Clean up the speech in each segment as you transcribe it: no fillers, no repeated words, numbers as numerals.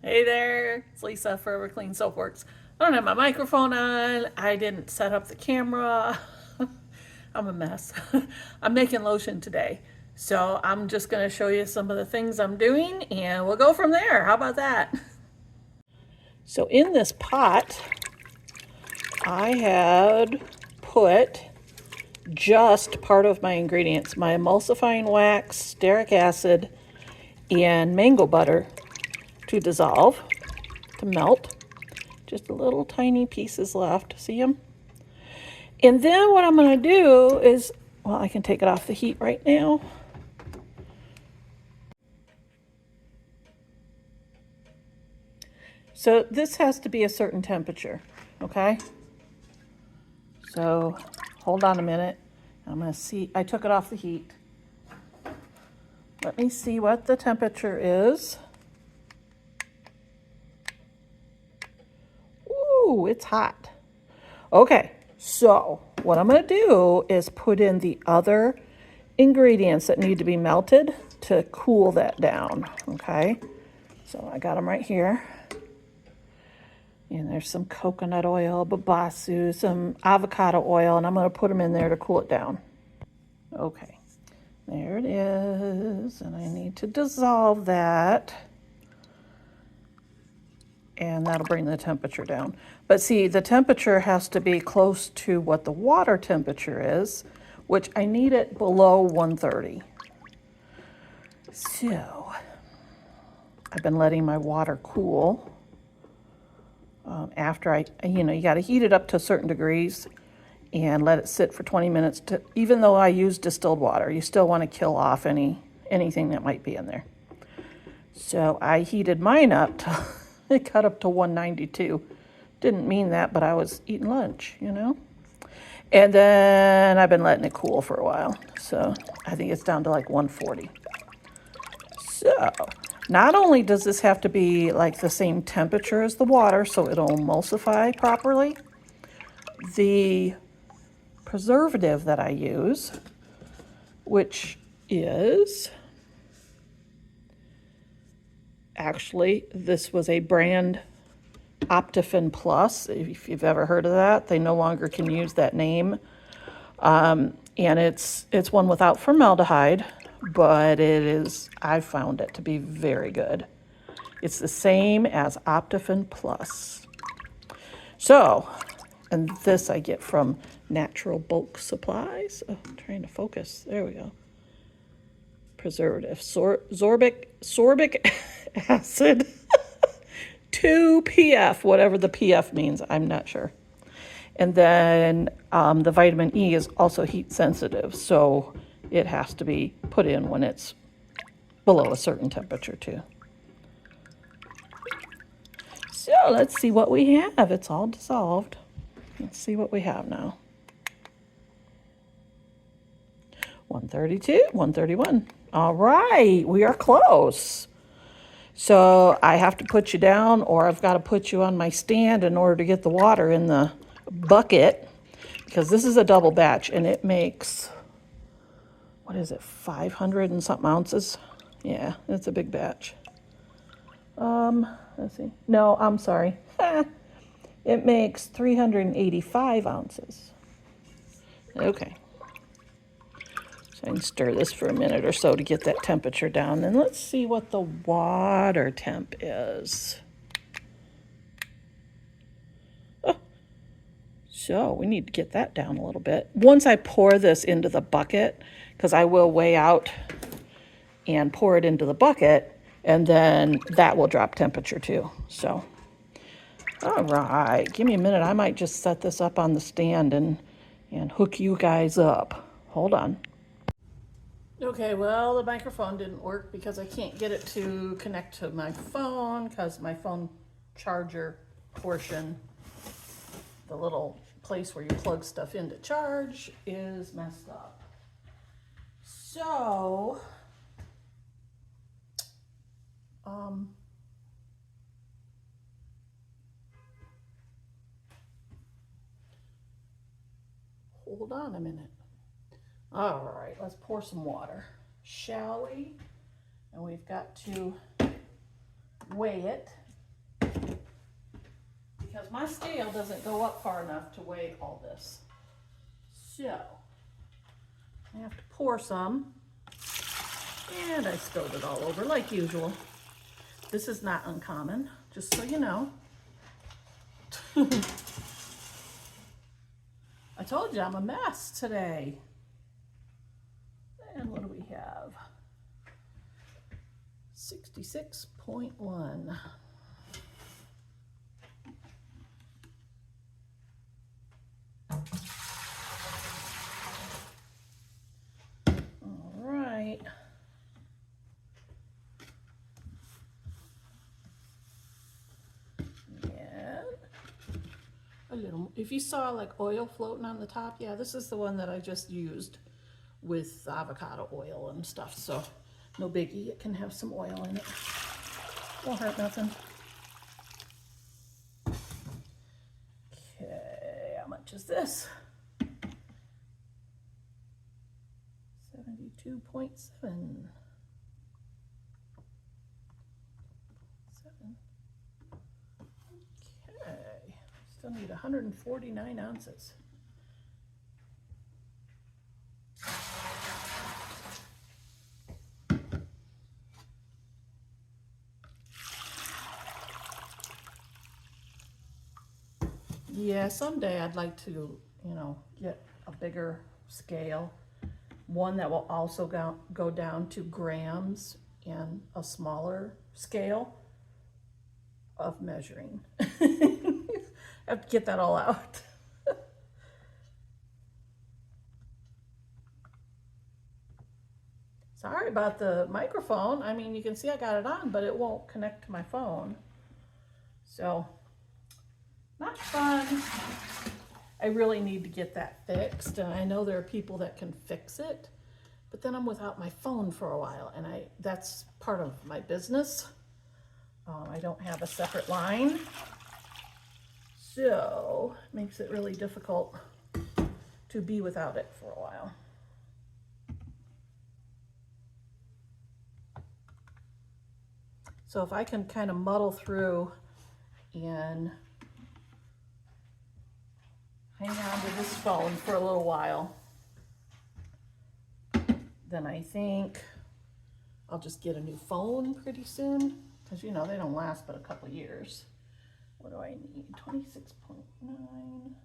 Hey there, it's Lisa, Forever Clean Soapworks. I don't have my microphone on. I didn't set up the camera. I'm a mess. I'm making lotion today. So I'm just going to show you some of the things I'm doing and we'll go from there. How about that? So in this pot, I had put just part of my ingredients, my emulsifying wax, stearic acid, and mango butter to dissolve, to melt. Just little tiny pieces left. See them? And then what I'm going to do is, well, I can take it off the heat right now. So this has to be a certain temperature, okay? So hold on a minute. I'm going to see. I took it off the heat. Let me see what the temperature is. Ooh, it's hot. Okay, so what I'm going to do is put in the other ingredients that need to be melted to cool that down, okay? So I got them right here. And there's some coconut oil, babasu, some avocado oil, and I'm going to put them in there to cool it down. Okay, there it is, and I need to dissolve that. And that'll bring the temperature down. But see, the temperature has to be close to what the water temperature is, which I need it below 130. So I've been letting my water cool. After you got to heat it up to certain degrees and let it sit for 20 minutes. Even though I use distilled water, you still want to kill off anything that might be in there. So I heated mine up to it got up to 192. Didn't mean that, but I was eating lunch, And then I've been letting it cool for a while. So I think it's down to like 140. So not only does this have to be like the same temperature as the water so it'll emulsify properly, the preservative that I use, which is actually, this was a brand Optifin Plus, if you've ever heard of that. They no longer can use that name. And it's one without formaldehyde, but I've found it to be very good. It's the same as Optifin Plus. So, and this I get from Natural Bulk Supplies. Oh, I'm trying to focus. There we go. Preservative, sorbic acid, 2 PF, whatever the PF means, I'm not sure. And then the vitamin E is also heat sensitive, so it has to be put in when it's below a certain temperature too. So let's see what we have. It's all dissolved. Let's see what we have now. 132, 131. All right, we are close. So I have to put you down, or I've got to put you on my stand in order to get the water in the bucket, because this is a double batch and it makes, what is it, 500 and something ounces? Yeah, it's a big batch. Let's see. No, I'm sorry. It makes 385 ounces. Okay. So I can stir this for a minute or so to get that temperature down. And let's see what the water temp is. Oh. So we need to get that down a little bit. Once I pour this into the bucket, because I will weigh out and pour it into the bucket, and then that will drop temperature too. So, all right, give me a minute. I might just set this up on the stand and hook you guys up. Hold on. Okay, well, the microphone didn't work because I can't get it to connect to my phone because my phone charger portion, the little place where you plug stuff in to charge, is messed up. So, hold on a minute. All right, let's pour some water, shall we? And we've got to weigh it. because my scale doesn't go up far enough to weigh all this. So I have to pour some, and I spilled it all over like usual. This is not uncommon, just so you know. I told you I'm a mess today. And what do we have? 66.1. All right. A little, if you saw like oil floating on the top, yeah, this is the one that I just used with avocado oil and stuff, so no biggie. It can have some oil in it. Won't hurt nothing. Okay, how much is this? 72.7. Okay, still need 149 ounces. Yeah, someday I'd like to, you know, get a bigger scale, one that will also go down to grams, and a smaller scale of measuring. I have to get that all out. Sorry about the microphone. I mean, you can see I got it on, but it won't connect to my phone. So, not fun. I really need to get that fixed, and I know there are people that can fix it, but then I'm without my phone for a while, and that's part of my business. I don't have a separate line, so it makes it really difficult to be without it for a while. So if I can kind of muddle through and hang on to this phone for a little while, then I think I'll just get a new phone pretty soon, because you know they don't last but a couple years. What do I need? 26.9.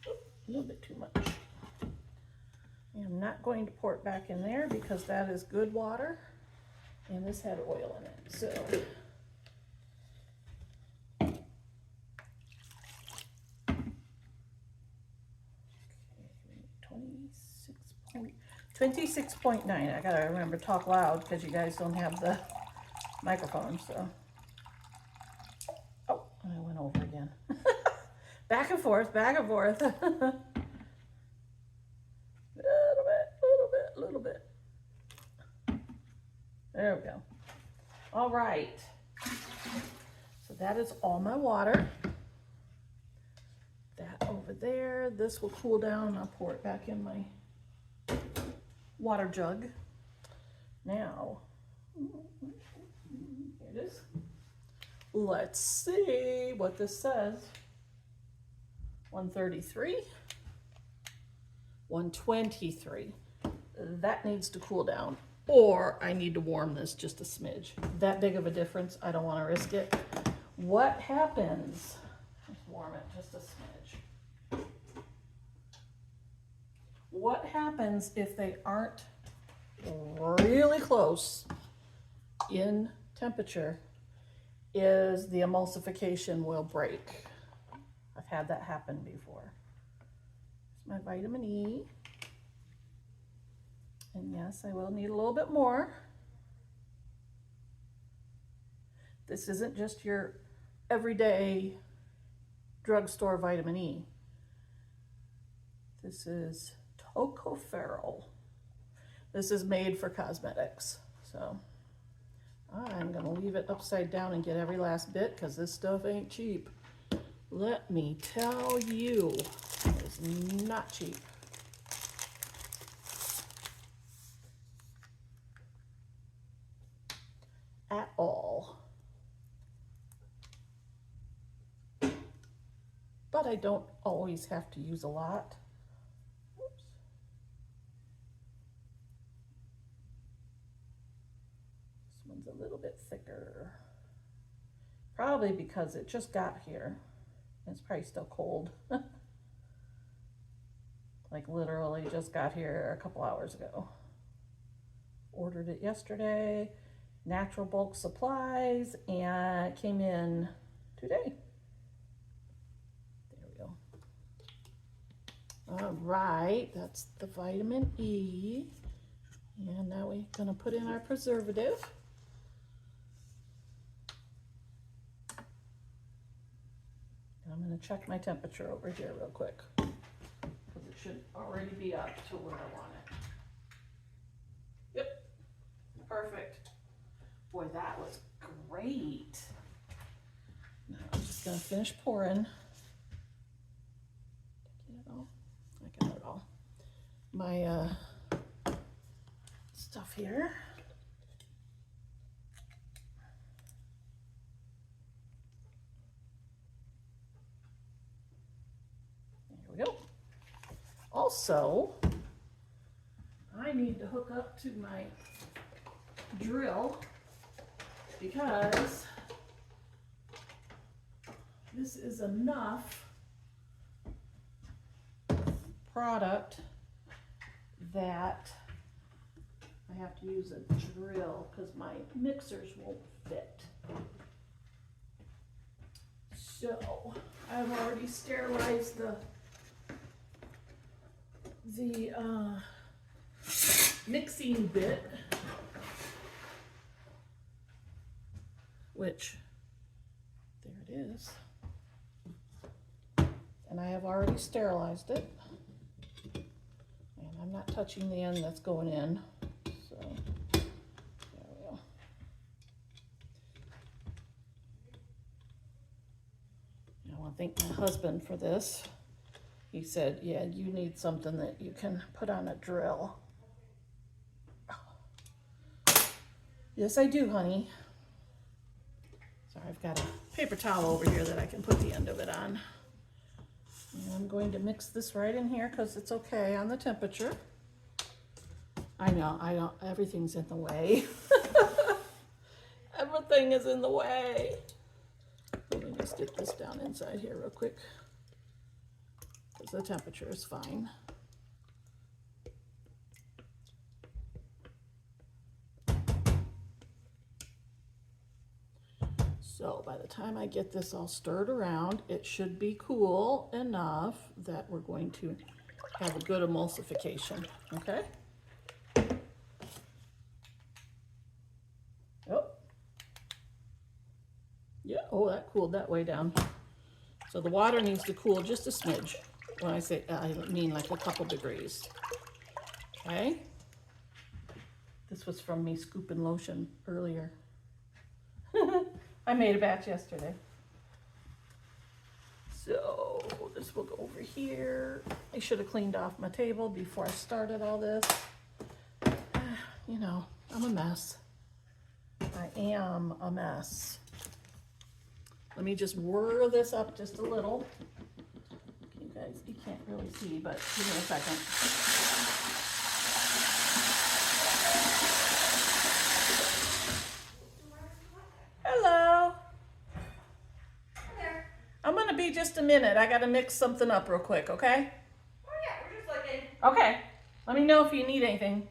A little bit too much. I'm not going to pour it back in there because that is good water, and this had oil in it. So 26.9. I gotta remember to talk loud because you guys don't have the microphone. So, oh, and I went over again. Back and forth, back and forth. Little bit. There we go. All right. So that is all my water. That over there. This will cool down. I'll pour it back in my water jug. Now, here it is. Let's see what this says. 133. 123. That needs to cool down, or I need to warm this just a smidge. That big of a difference, I don't want to risk it. What happens? Let's warm it just a smidge. What happens if they aren't really close in temperature is the emulsification will break. I've had that happen before. Here's my vitamin E. And yes, I will need a little bit more. This isn't just your everyday drugstore vitamin E. This is tocopherol. This is made for cosmetics. So I'm gonna leave it upside down and get every last bit because this stuff ain't cheap. Let me tell you, it's not cheap. at all. But I don't always have to use a lot. Oops. This one's a little bit thicker. Probably because it just got here. It's probably still cold. Like literally just got here a couple hours ago. Ordered it yesterday, natural bulk supplies, and it came in today. There we go. All right, that's the vitamin E. And now we're gonna put in our preservative. And I'm gonna check my temperature over here real quick, because it should already be up to where I want it. Yep, perfect. Boy, that was great. Now I'm just gonna finish pouring. Did I get it all? I got it all. My stuff here. There we go. Also, I need to hook up to my drill because this is enough product that I have to use a drill because my mixers won't fit. So I've already sterilized the mixing bit, which there it is, and I have already sterilized it, and I'm not touching the end that's going in, so there we go. I want to thank my husband for this. He said, yeah, you need something that you can put on a drill. Yes, I do, honey. Sorry, I've got a paper towel over here that I can put the end of it on. And I'm going to mix this right in here because it's okay on the temperature. I know, everything's in the way. Everything is in the way. Let me just get this down inside here real quick, because the temperature is fine. So by the time I get this all stirred around, it should be cool enough that we're going to have a good emulsification, okay? Oh. Yeah, oh, that cooled that way down. So the water needs to cool just a smidge. When I say, I mean like a couple degrees. Okay? This was from me scooping lotion earlier. I made a batch yesterday. So this will go over here. I should have cleaned off my table before I started all this. You know, I'm a mess. I am a mess. Let me just whir this up just a little. You guys, you can't really see, but give me a second. Hello. Hi there. I'm gonna be just a minute. I gotta mix something up real quick, okay? Oh yeah, we're just looking. Okay. Let me know if you need anything.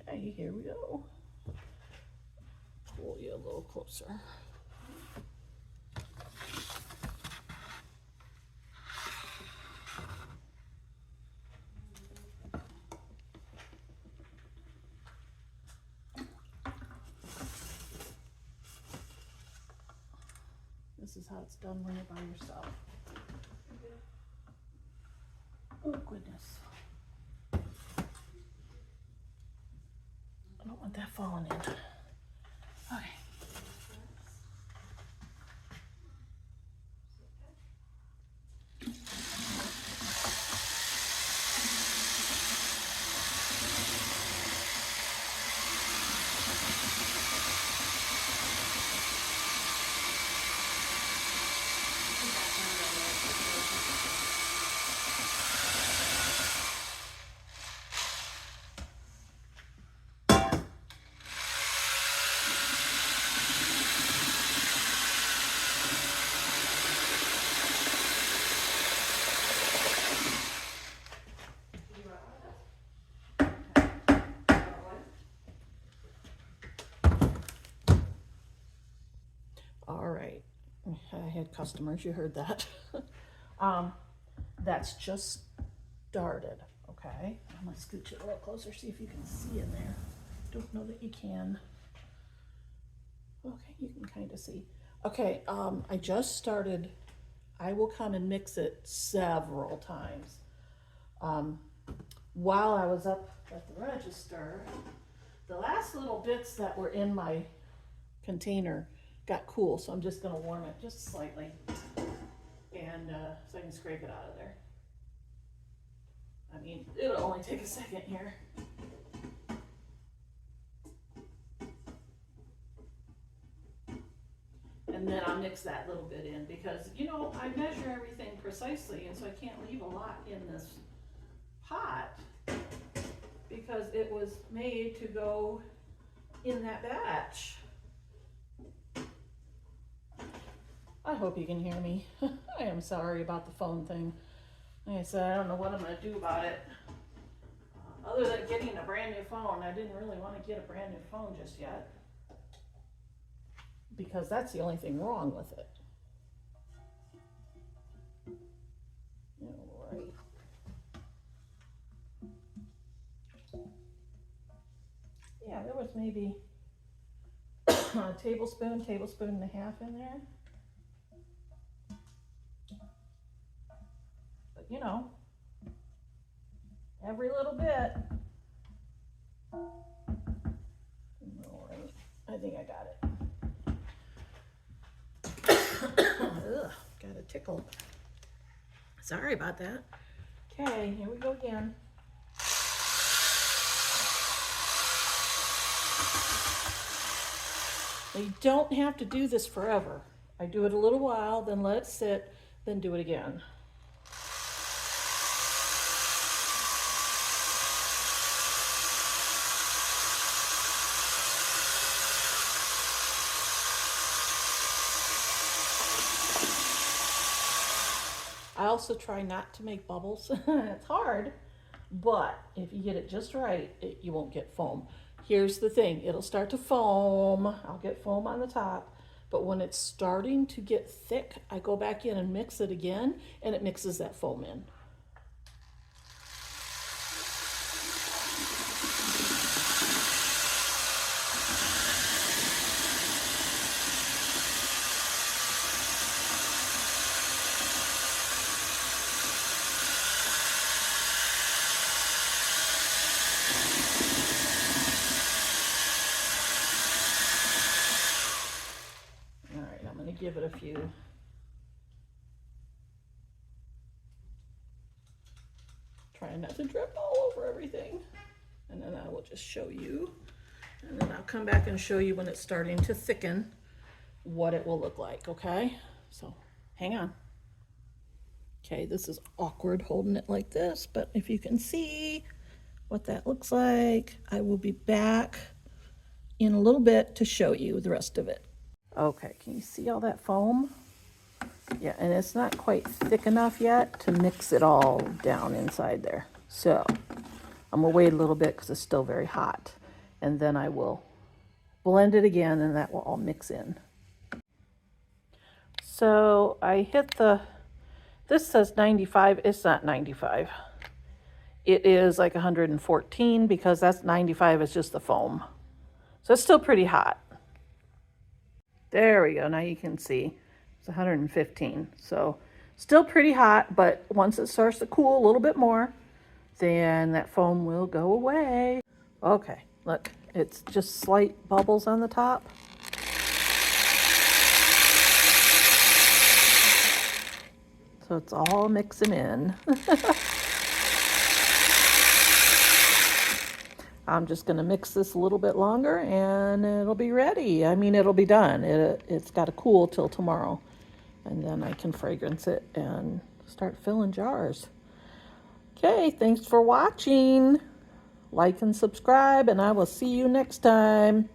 Okay, here we go. Pull you a little closer. This is how it's done when you're by yourself. Oh, goodness. I don't want that falling in. Okay. All right, I had customers, you heard that. That's just started, okay? I'm gonna scooch it a little closer, see if you can see in there. Don't know that you can. Okay, you can kind of see. Okay, I just started. I will come and mix it several times. While I was up at the register, the last little bits that were in my container got cool, so I'm just gonna warm it just slightly, and so I can scrape it out of there. I mean, it'll only take a second here. And then I'll mix that little bit in because, you know, I measure everything precisely, and so I can't leave a lot in this pot because it was made to go in that batch. I hope you can hear me. I am sorry about the phone thing. Like I said, I don't know what I'm going to do about it. Other than getting a brand new phone, I didn't really want to get a brand new phone just yet, because that's the only thing wrong with it. All right. Yeah, there was maybe a tablespoon and a half in there. But you know, every little bit. All right, I think I got it. Ugh, got a tickle. Sorry about that. Okay, here we go again. Now, you don't have to do this forever. I do it a little while, then let it sit, then do it again. I also try not to make bubbles. It's hard, but if you get it just right, you won't get foam. Here's the thing, it'll start to foam. I'll get foam on the top, but when it's starting to get thick, I go back in and mix it again, and it mixes that foam in. Give it a few. Try not to drip all over everything. And then I will just show you. And then I'll come back and show you when it's starting to thicken what it will look like, okay? So hang on. Okay, this is awkward holding it like this, but if you can see what that looks like, I will be back in a little bit to show you the rest of it. Okay, can you see all that foam? Yeah, and it's not quite thick enough yet to mix it all down inside there. So I'm gonna wait a little bit because it's still very hot. And then I will blend it again and that will all mix in. So I hit this says 95, it's not 95. It is like 114 because that's 95 is just the foam. So it's still pretty hot. There we go, now you can see. It's 115. So still pretty hot, but once it starts to cool a little bit more, then that foam will go away. Okay, look, it's just slight bubbles on the top. So it's all mixing in. I'm just going to mix this a little bit longer and it'll be ready. I mean, it'll be done. It's got to cool till tomorrow. And then I can fragrance it and start filling jars. Okay, thanks for watching. Like and subscribe, and I will see you next time.